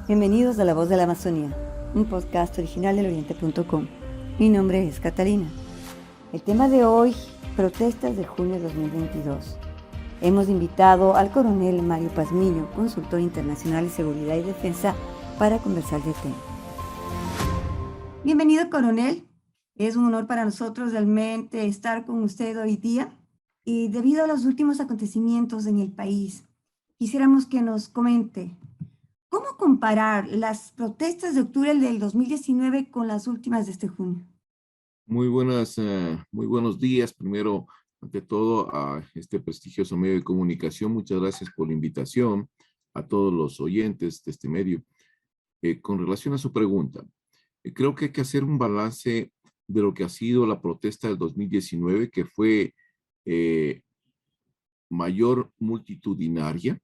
Bienvenidos a La Voz de la Amazonía, un podcast original del Oriente.com. Mi nombre es Catalina. El tema de hoy, protestas de junio de 2022. Hemos invitado al coronel Mario Pazmiño, consultor internacional de seguridad y defensa, para conversar del tema. Bienvenido, coronel. Es un honor para nosotros realmente estar con usted hoy día. Y debido a los últimos acontecimientos en el país, quisiéramos que nos comente cómo comparar las protestas de octubre del 2019 con las últimas de este junio. Muy buenos días. Primero, ante todo, a este prestigioso medio de comunicación, muchas gracias por la invitación a todos los oyentes de este medio. Con relación a su pregunta, creo que hay que hacer un balance de lo que ha sido la protesta del 2019, que fue mayor multitudinaria,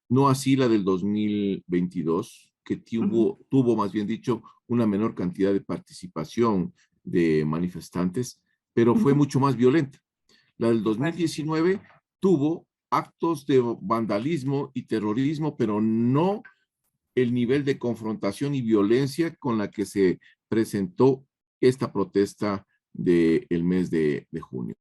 no así la del 2022, que tuvo más bien dicho una menor cantidad de participación de manifestantes, pero fue mucho más violenta. La del 2019 tuvo actos de vandalismo y terrorismo, pero no el nivel de confrontación y violencia con la que se presentó esta protesta del mes de junio.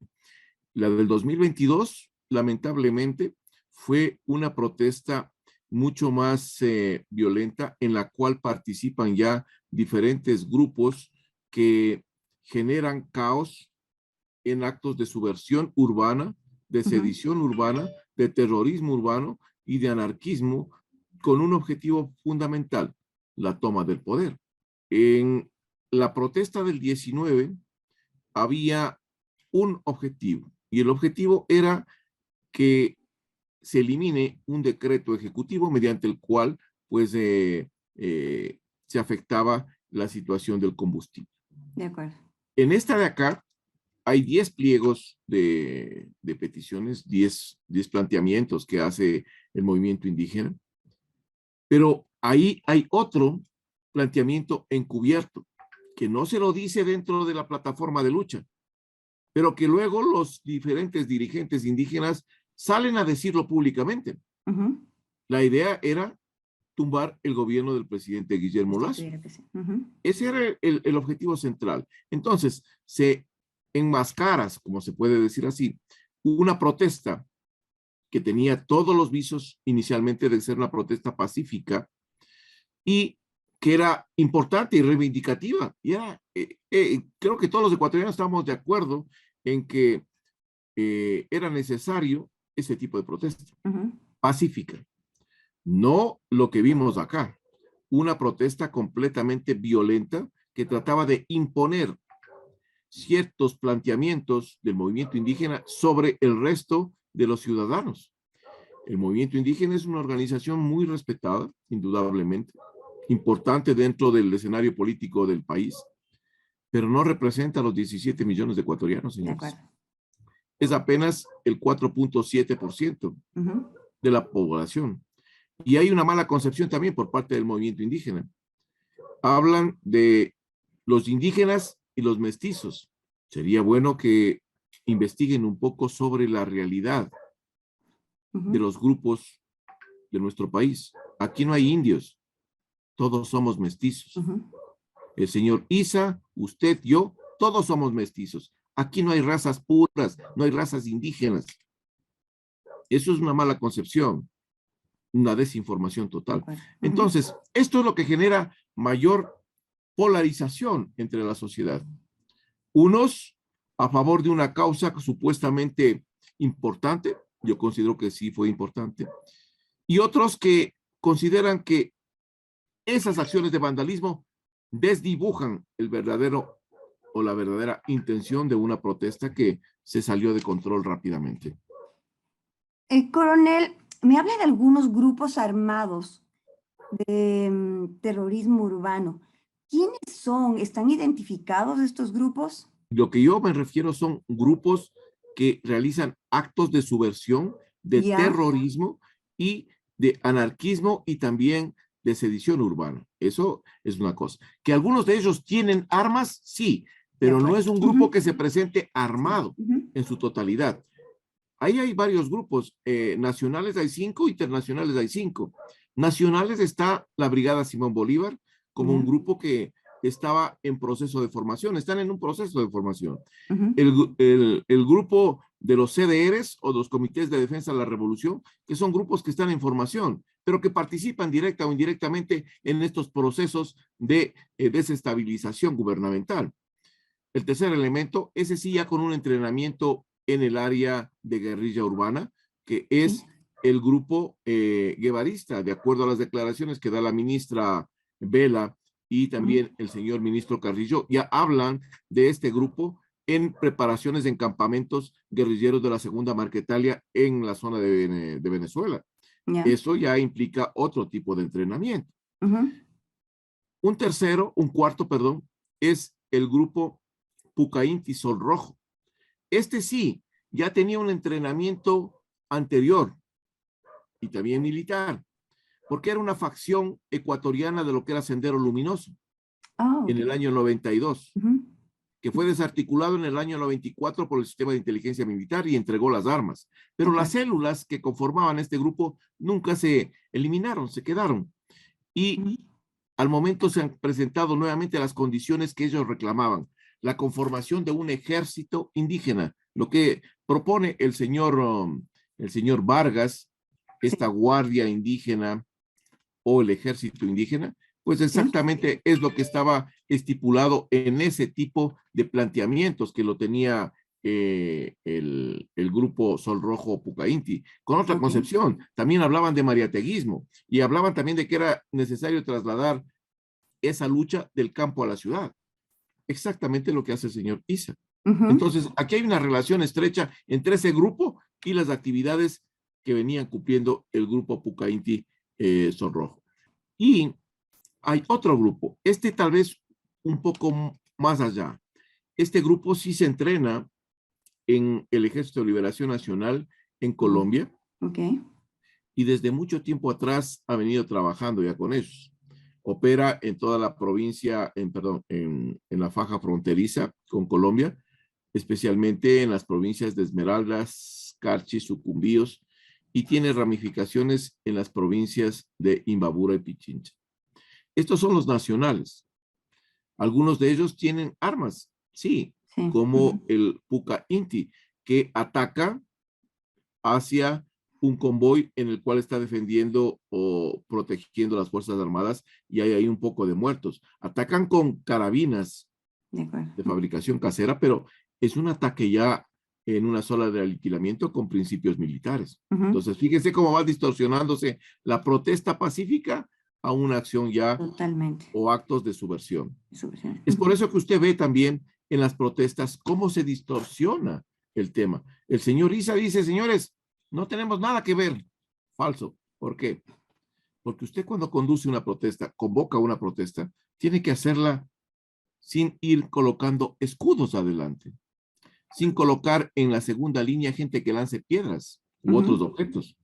La del 2022, lamentablemente, fue una protesta mucho más violenta, en la cual participan ya diferentes grupos que generan caos en actos de subversión urbana, de sedición urbana, de terrorismo urbano y de anarquismo, con un objetivo fundamental: la toma del poder. En la protesta del 19 había un objetivo, y el objetivo era que se elimine un decreto ejecutivo mediante el cual pues se afectaba la situación del combustible. De acuerdo. En esta de acá hay 10 pliegos de peticiones, 10 planteamientos que hace el movimiento indígena, pero ahí hay otro planteamiento encubierto, que no se lo dice dentro de la plataforma de lucha, pero que luego los diferentes dirigentes indígenas salen a decirlo públicamente. La idea era tumbar el gobierno del presidente Guillermo Lasso. Ese era el objetivo central. Entonces, se enmascara, como se puede decir así, una protesta que tenía todos los visos inicialmente de ser una protesta pacífica y que era importante y reivindicativa. Y era, creo que todos los ecuatorianos estábamos de acuerdo en que era necesario ese tipo de protesta pacífica. No lo que vimos acá, una protesta completamente violenta que trataba de imponer ciertos planteamientos del movimiento indígena sobre el resto de los ciudadanos. El movimiento indígena es una organización muy respetada, indudablemente, importante dentro del escenario político del país, pero no representa a los 17 millones de ecuatorianos, señores. Es apenas el 4.7% de la población. Y hay una mala concepción también por parte del movimiento indígena. Hablan de los indígenas y los mestizos. Sería bueno que investiguen un poco sobre la realidad de los grupos de nuestro país. Aquí no hay indios, todos somos mestizos. El señor Isa, usted, yo, todos somos mestizos. Aquí no hay razas puras, no hay razas indígenas. Eso es una mala concepción, una desinformación total. Entonces, esto es lo que genera mayor polarización entre la sociedad. Unos a favor de una causa supuestamente importante, yo considero que sí fue importante, y otros que consideran que esas acciones de vandalismo desdibujan el verdadero o la verdadera intención de una protesta que se salió de control rápidamente. Coronel, me habla de algunos grupos armados de terrorismo urbano. ¿Quiénes son? ¿Están identificados estos grupos? Lo que yo me refiero son grupos que realizan actos de subversión, de terrorismo y de anarquismo y también de sedición urbana. Eso es una cosa. Que algunos de ellos tienen armas, sí, pero no es un grupo que se presente armado en su totalidad. Ahí hay varios grupos, nacionales hay 5, internacionales hay 5, Nacionales está la Brigada Simón Bolívar como Ya. un grupo que estaba en proceso de formación, están en un proceso de formación. Ujú. El grupo de los CDRs o los Comités de Defensa de la Revolución, que son grupos que están en formación, pero que participan directa o indirectamente en estos procesos de desestabilización gubernamental. El tercer elemento, ese sí ya con un entrenamiento en el área de guerrilla urbana, que Sí. es el grupo guevarista, de acuerdo a las declaraciones que da la ministra Vela y Ujú. también el señor ministro Carrillo, ya hablan de este grupo en preparaciones en campamentos guerrilleros de la Segunda Marquetalia en la zona de Venezuela. Ya. Eso ya implica otro tipo de entrenamiento. Ujú. Un cuarto, perdón, es el grupo Pucainti Sol Rojo. Este sí, ya tenía un entrenamiento anterior y también militar, porque era una facción ecuatoriana de lo que era Sendero Luminoso Ah, en ok. el año 92, Ujú. que fue desarticulado en el año 94 por el sistema de inteligencia militar y entregó las armas. De Pero las acuerdo. células que conformaban este grupo nunca se eliminaron, se quedaron. Y Ujú. al momento se han presentado nuevamente las condiciones que ellos reclamaban, la conformación de un ejército indígena, lo que propone el señor Vargas, Sí. esta guardia indígena o el ejército indígena, pues Sí. exactamente es lo que estaba estipulado en ese tipo de planteamientos que lo tenía el grupo Sol Rojo Pucainti, con otra Ok. concepción. También hablaban de mariateguismo y hablaban también de que era necesario trasladar esa lucha del campo a la ciudad. Exactamente lo que hace el señor Isa. Ujú. Entonces, aquí hay una relación estrecha entre ese grupo y las actividades que venían cumpliendo el grupo Pucainti Sonrojo. Y hay otro grupo, este tal vez un poco más allá. Este grupo sí se entrena en el Ejército de Liberación Nacional en Oh, Colombia ok. y desde mucho tiempo atrás ha venido trabajando ya con ellos. Opera en toda la provincia, perdón, en la faja fronteriza con Colombia, especialmente en las provincias de Esmeraldas, Carchi, Sucumbíos, y tiene ramificaciones en las provincias de Imbabura y Pichincha. Estos son los nacionales. Algunos de ellos tienen armas, sí, Sí. Ujú. como el Puca Inti, que ataca hacia un convoy en el cual está defendiendo o protegiendo las Fuerzas Armadas y hay ahí un poco de muertos. Atacan con carabinas De acuerdo. de fabricación casera, pero es un ataque ya en una sola de aniquilamiento con principios militares. Ujú. Entonces, fíjense cómo va distorsionándose la protesta pacífica a una acción ya Totalmente. o actos de subversión. Suficiente. Es por Ujú. eso que usted ve también en las protestas cómo se distorsiona el tema. El señor Isa dice, señores, no tenemos nada que ver. Falso. ¿Por qué? Porque usted cuando conduce una protesta, convoca una protesta, tiene que hacerla sin ir colocando escudos adelante, sin colocar en la segunda línea gente que lance piedras u Ujú. otros objetos.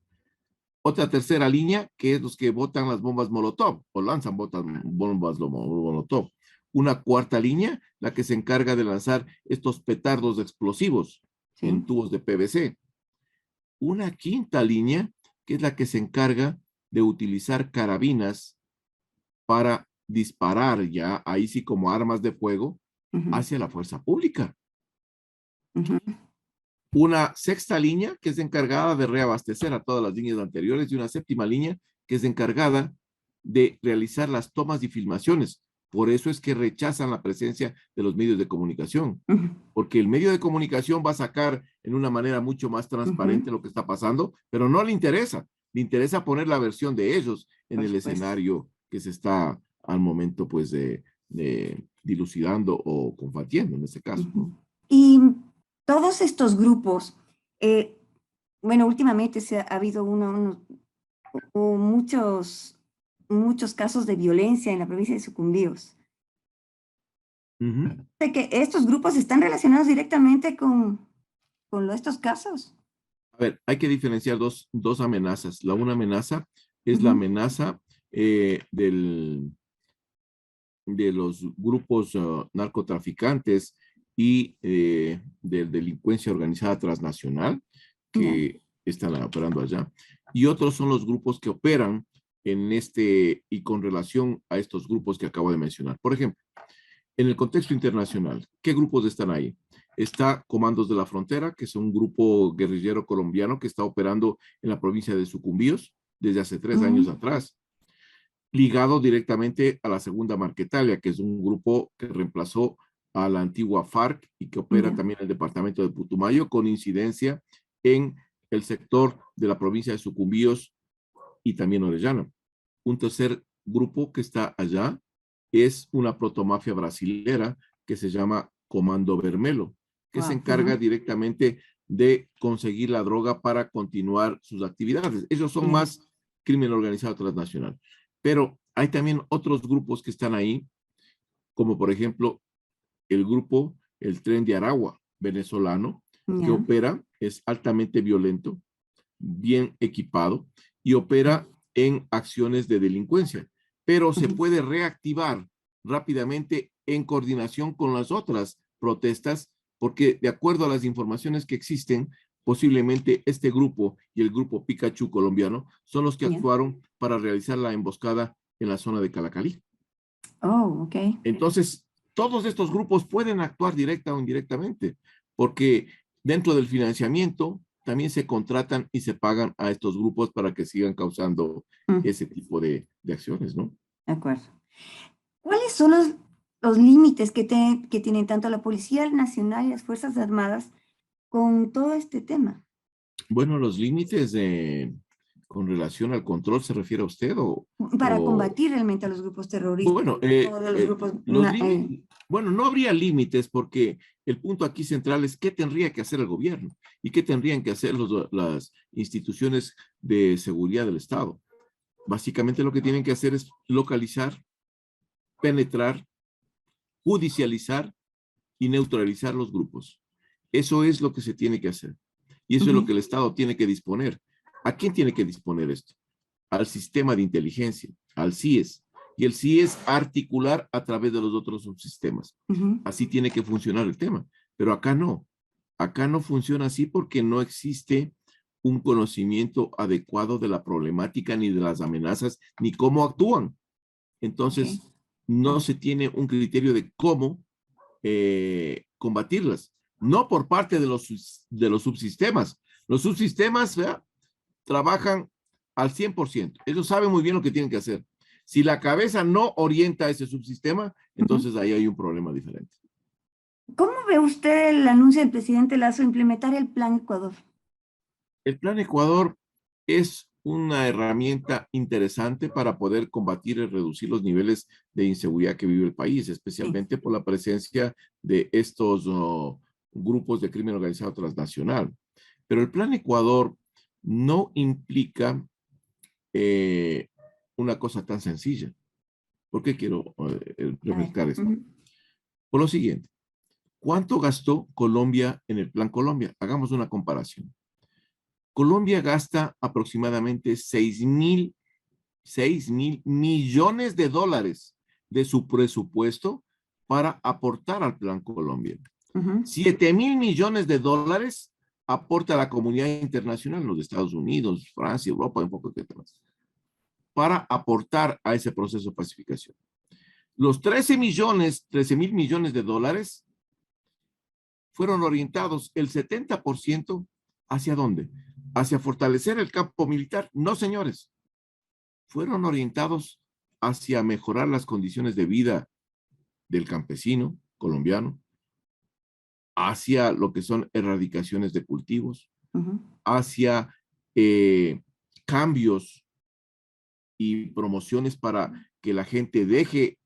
Otra tercera línea, que es los que botan las bombas Molotov o lanzan bombas Molotov. Una cuarta línea, la que se encarga de lanzar estos petardos explosivos Sí. en tubos de PVC. Una quinta línea, que es la que se encarga de utilizar carabinas para disparar ya, ahí sí como armas de fuego, Ujú. hacia la fuerza pública. Ujú. Una sexta línea que es encargada de reabastecer a todas las líneas anteriores y una séptima línea que es encargada de realizar las tomas y filmaciones. Por eso es que rechazan la presencia de los medios de comunicación, Ujú. porque el medio de comunicación va a sacar en una manera mucho más transparente Ujú. lo que está pasando, pero no le interesa poner la versión de ellos en Por el supuesto. escenario que se está al momento pues de dilucidando o combatiendo en este caso, Ujú. ¿no? Y todos estos grupos, eh, bueno, últimamente ha habido muchos casos de violencia en la provincia de Sucumbíos. Uh -huh. ¿De que estos grupos están relacionados directamente con estos casos? A ver, hay que diferenciar dos amenazas. La una amenaza es la Ujú. amenaza eh, del, de los grupos narcotraficantes y de delincuencia organizada transnacional Ya. que están operando allá. Y otros son los grupos que operan y con relación a estos grupos que acabo de mencionar. Por ejemplo, en el contexto internacional, ¿qué grupos están ahí? Está Comandos de la Frontera, que es un grupo guerrillero colombiano que está operando en la provincia de Sucumbíos desde hace 3 años atrás, ligado directamente a la Segunda Marquetalia, que es un grupo que reemplazó a la antigua FARC y que opera también en el departamento de Putumayo, con incidencia en el sector de la provincia de Sucumbíos y también Orellana. Un tercer grupo que está allá es una protomafia brasilera que se llama Comando Vermelo, que se encarga directamente de conseguir la droga para continuar sus actividades. Ellos son más crimen organizado transnacional. Pero hay también otros grupos que están ahí, como por ejemplo el grupo El Tren de Aragua, venezolano, que opera, es altamente violento, bien equipado y opera en acciones de delincuencia, pero se puede reactivar rápidamente en coordinación con las otras protestas, porque de acuerdo a las informaciones que existen, posiblemente este grupo y el grupo Pikachu colombiano son los que actuaron para realizar la emboscada en la zona de Calacalí. Oh, ok. Entonces, todos estos grupos pueden actuar directa o indirectamente, porque dentro del financiamiento también se contratan y se pagan a estos grupos para que sigan causando ese tipo de acciones, ¿no? De acuerdo. ¿Cuáles son los límites que tienen tanto la Policía Nacional y las Fuerzas Armadas con todo este tema? Bueno, los límites con relación al control, ¿se refiere a usted Para combatir realmente a los grupos terroristas. Bueno, Todos los grupos, bueno, no habría límites porque el punto aquí central es qué tendría que hacer el gobierno y qué tendrían que hacer las instituciones de seguridad del Estado. Básicamente lo que tienen que hacer es localizar, penetrar, judicializar y neutralizar los grupos. Eso es lo que se tiene que hacer. Y eso es lo que el Estado tiene que disponer. ¿A quién tiene que disponer esto? Al sistema de inteligencia, al CIES. Y el CIES articular a través de los otros subsistemas. Así tiene que funcionar el tema. Pero acá no. Acá no funciona así porque no existe un conocimiento adecuado de la problemática, ni de las amenazas, ni cómo actúan. Entonces, no se tiene un criterio de cómo combatirlas. No por parte de los subsistemas. Los subsistemas, ¿verdad?, trabajan al 100%. Ellos saben muy bien lo que tienen que hacer. Si la cabeza no orienta a ese subsistema, entonces ahí hay un problema diferente. ¿Cómo ve usted el anuncio del presidente Lazo de implementar el Plan Ecuador? El Plan Ecuador es una herramienta interesante para poder combatir y reducir los niveles de inseguridad que vive el país, especialmente por la presencia de estos grupos de crimen organizado transnacional. Pero el Plan Ecuador no implica una cosa tan sencilla. ¿Por qué quiero refrescar esto? Por lo siguiente, ¿cuánto gastó Colombia en el Plan Colombia? Hagamos una comparación. Colombia gasta aproximadamente 6.000 millones de dólares de su presupuesto para aportar al Plan Colombia. 7.000 millones de dólares aporta la comunidad internacional, los Estados Unidos, Francia, Europa, un poco de temas, para aportar a ese proceso de pacificación. Los 13.000 millones de dólares fueron orientados el 70% ¿hacia dónde? Hacia fortalecer el campo militar. No, señores. Fueron orientados hacia mejorar las condiciones de vida del campesino colombiano, hacia lo que son erradicaciones de cultivos, hacia cambios y promociones para que la gente deje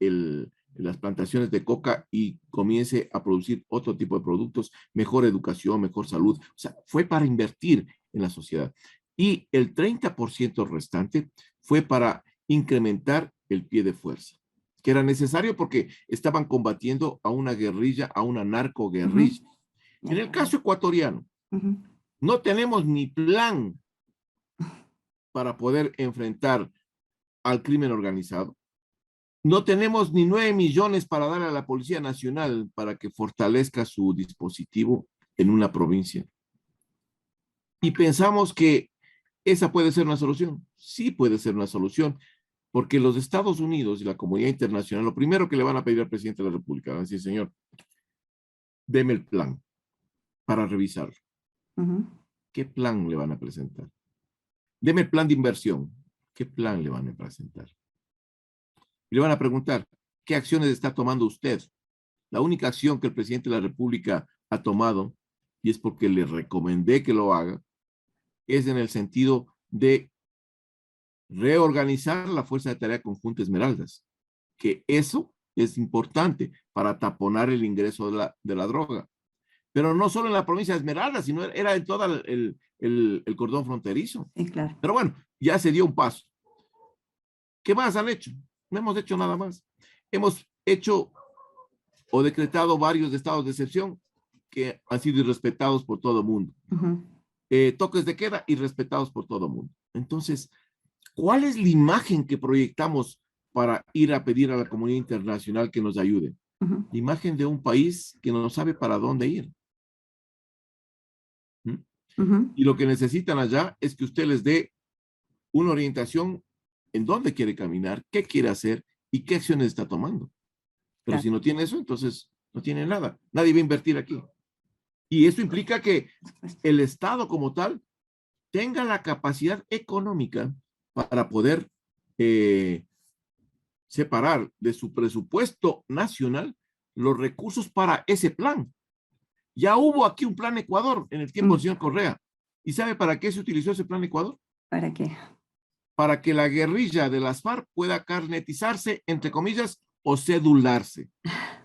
las plantaciones de coca y comience a producir otro tipo de productos, mejor educación, mejor salud. O sea, fue para invertir en la sociedad. Y el 30% restante fue para incrementar el pie de fuerza, que era necesario porque estaban combatiendo a una guerrilla, a una narcoguerrilla. En el caso ecuatoriano, no tenemos ni plan para poder enfrentar al crimen organizado. No tenemos ni 9 millones para dar a la Policía Nacional para que fortalezca su dispositivo en una provincia. Y pensamos que ¿Esa puede ser una solución? Sí puede ser una solución, porque los Estados Unidos y la comunidad internacional, lo primero que le van a pedir al presidente de la República, van a decir, señor, deme el plan para revisarlo. ¿Qué plan le van a presentar? Deme el plan de inversión. ¿Qué plan le van a presentar? Y le van a preguntar, ¿qué acciones está tomando usted? La única acción que el presidente de la República ha tomado, y es porque le recomendé que lo haga, es en el sentido de reorganizar la Fuerza de Tarea Conjunta Esmeraldas, que eso es importante para taponar el ingreso de la droga. Pero no solo en la provincia de Esmeraldas, sino era en todo el cordón fronterizo. Sí, claro. Pero bueno, ya se dio un paso. ¿Qué más han hecho? No hemos hecho nada más. Hemos hecho o decretado varios estados de excepción que han sido irrespetados por todo el mundo. Toques de queda irrespetados por todo el mundo. Entonces, ¿cuál es la imagen que proyectamos para ir a pedir a la comunidad internacional que nos ayude? La imagen de un país que no sabe para dónde ir. Y lo que necesitan allá es que usted les dé una orientación en dónde quiere caminar, qué quiere hacer y qué acciones está tomando. Pero si no tiene eso, entonces no tiene nada. Nadie va a invertir aquí. Y eso implica que el Estado como tal tenga la capacidad económica para poder separar de su presupuesto nacional los recursos para ese plan. Ya hubo aquí un plan Ecuador en el tiempo del señor Correa. ¿Y sabe para qué se utilizó ese plan Ecuador? ¿Para qué? Para que la guerrilla de las FARC pueda carnetizarse, entre comillas, o cedularse.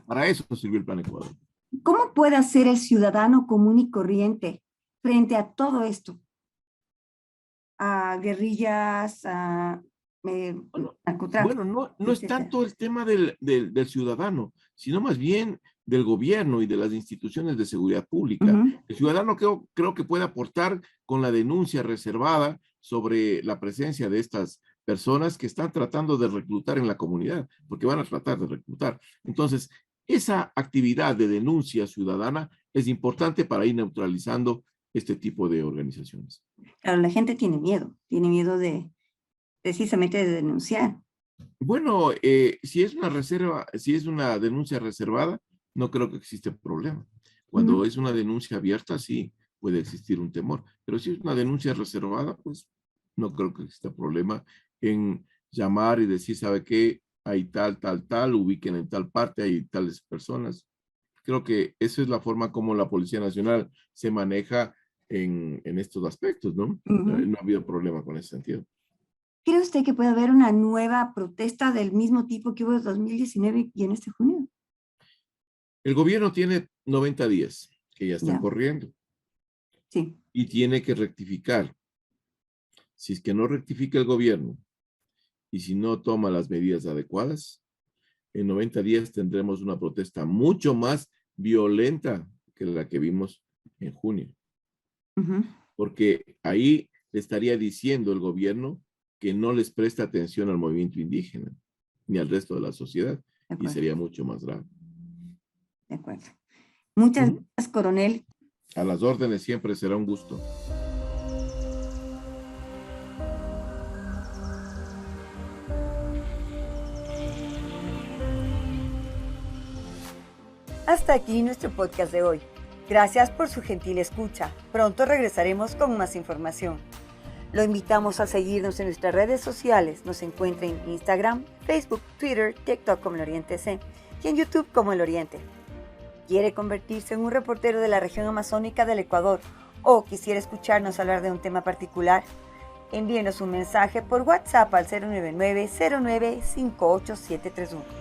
Para eso sirvió el plan Ecuador. ¿Cómo puede hacer el ciudadano común y corriente frente a todo esto? A guerrillas, a narcotráfico. Bueno, no es tanto el tema del ciudadano, sino más bien del gobierno y de las instituciones de seguridad pública. El ciudadano creo que puede aportar con la denuncia reservada sobre la presencia de estas personas que están tratando de reclutar en la comunidad, porque van a tratar de reclutar. Entonces, esa actividad de denuncia ciudadana es importante para ir neutralizando este tipo de organizaciones. Claro, la gente tiene miedo de precisamente de denunciar. Bueno, si es una denuncia reservada, no creo que existe problema. Cuando es una denuncia abierta, sí puede existir un temor, pero si es una denuncia reservada, pues no creo que exista problema en llamar y decir, ¿sabe qué? Hay tal, ubiquen en tal parte, hay tales personas. Creo que esa es la forma como la Policía Nacional se maneja en estos aspectos, ¿no? No ha habido problema con ese sentido. ¿Cree usted que puede haber una nueva protesta del mismo tipo que hubo en 2019 y en este junio? El gobierno tiene 90 días que ya están corriendo. Sí. Y tiene que rectificar. Si es que no rectifica el gobierno y si no toma las medidas adecuadas, en 90 días tendremos una protesta mucho más violenta que la que vimos en junio. Porque ahí le estaría diciendo el gobierno que no les presta atención al movimiento indígena ni al resto de la sociedad, y sería mucho más grave. De acuerdo. Muchas gracias, coronel. A las órdenes, siempre será un gusto. Hasta aquí nuestro podcast de hoy. Gracias por su gentil escucha. Pronto regresaremos con más información. Lo invitamos a seguirnos en nuestras redes sociales. Nos encuentra en Instagram, Facebook, Twitter, TikTok como El Oriente C y en YouTube como El Oriente. ¿Quiere convertirse en un reportero de la región amazónica del Ecuador o quisiera escucharnos hablar de un tema particular? Envíenos un mensaje por WhatsApp al 099-09-58731.